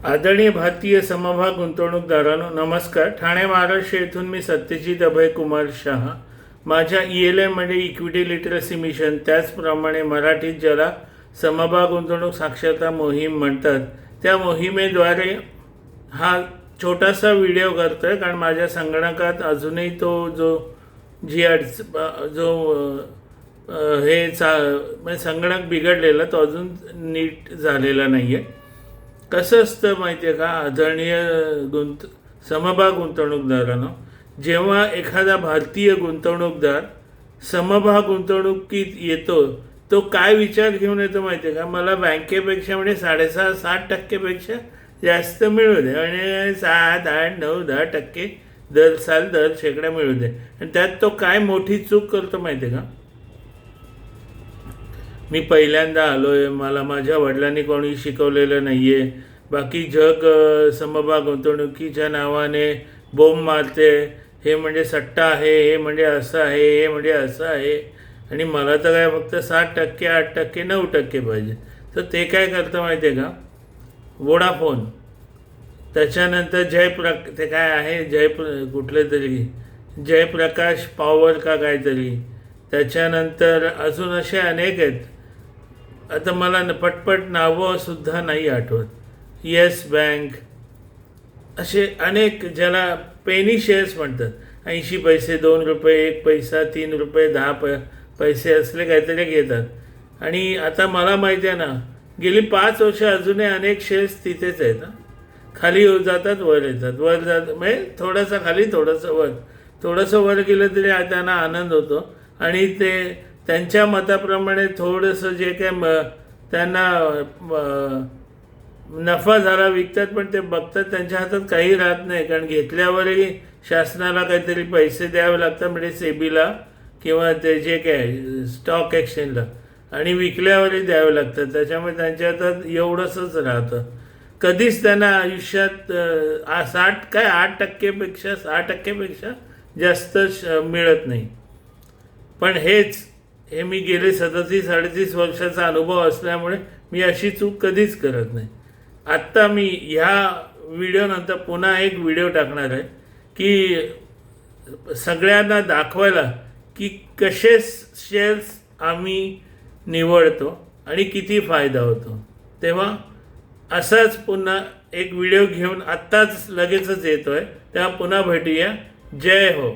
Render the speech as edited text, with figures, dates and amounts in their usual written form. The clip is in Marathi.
आदरणीय भारतीय समभाग गुंतवणूकदारांनो नमस्कार. ठाणे महाराष्ट्र येथून मी सत्यजित अभय कुमार शहा. माझ्या ELM म्हणजे इक्विटी लिटरसी मिशन, त्याचप्रमाणे मराठीत ज्याला समभाग गुंतवणूक साक्षरता मोहीम म्हणतात, त्या मोहिमेद्वारे हा छोटासा व्हिडिओ करतो आहे. कारण माझ्या संगणकात अजूनही तो म्हणजे संगणक बिघडलेला तो अजून नीट झालेला नाही आहे. कसं असतं माहिती आहे का, आदरणीय समभाग गुंतवणूकदारांनो, जेव्हा एखादा भारतीय गुंतवणूकदार समभाग गुंतवणुकीत येतो तो काय विचार घेऊन येतो माहिती आहे का, मला बँकेपेक्षा म्हणजे 6.5-7% जास्त मिळू दे आणि 7, 8, 9, 10% दर शेकडा मिळू दे. आणि त्यात तो काय मोठी चूक करतो माहिती आहे का, मी पहिल्यांदा आलो आहे, मला माझ्या वडिलांनी कोणी शिकवलेलं नाही आहे, बाकी जग समभाग गुंतवणुकीच्या नावाने बोंब मारते, हे म्हणजे सट्टा आहे, हे म्हणजे असं आहे, हे म्हणजे असं आहे, आणि मला तर काय फक्त 7%, 8%, 9% पाहिजे. तर ते काय करतं माहिती आहे का, वोडाफोन, त्याच्यानंतर ते काय आहे कुठले तरी जयप्रकाश पॉवर का काहीतरी, त्याच्यानंतर अजून असे अनेक आहेत, आता मला पटपट नावंसुद्धा नाही आठवत. येस बँक, असे अनेक ज्याला पेनी शेअर्स म्हणतात. 80 पैसे, 2 रुपये, 1 पैसा, 3 रुपये, 10 पैसे असले काहीतरी घेतात. आणि आता मला माहिती आहे ना, गेली 5 वर्ष अजूनही अनेक शेअर्स तिथेच आहेत. खाली जातात, वर येतात, म्हणजे थोडंसं खाली थोडंसं वर गेलं तरी त्यांना आनंद होतो. आणि ते त्यांच्या मताप्रमाणे थोडंसं जे काय त्यांना नफा झाला विकतात, पण ते बघतात त्यांच्या हातात काही राहत नाही. कारण घेतल्यावरही शासनाला काहीतरी पैसे द्यावे लागतात, म्हणजे सेबीला किंवा ते जे काय स्टॉक एक्सचेंजला, आणि विकल्यावरही द्यावे लागतात. त्याच्यामुळे त्यांच्या हातात एवढंसंच राहतं. कधीच त्यांना आयुष्यात 6% जास्त मिळत नाही. पण हे मी गेले 37-38 वर्षाचा अनुभव असल्यामुळे मी अशी चूक कधीच करत नाही. आत्ता मी ह्या व्हिडिओनंतर पुन्हा एक व्हिडिओ टाकणार आहे की सगळ्यांना दाखवायला की कसे शेअर्स आम्ही निवडतो आणि किती फायदा होतो. तेव्हा असाच पुन्हा एक व्हिडिओ घेऊन आत्ताच लगेचच येतो आहे. तेव्हा पुन्हा भेटूया. जय हो.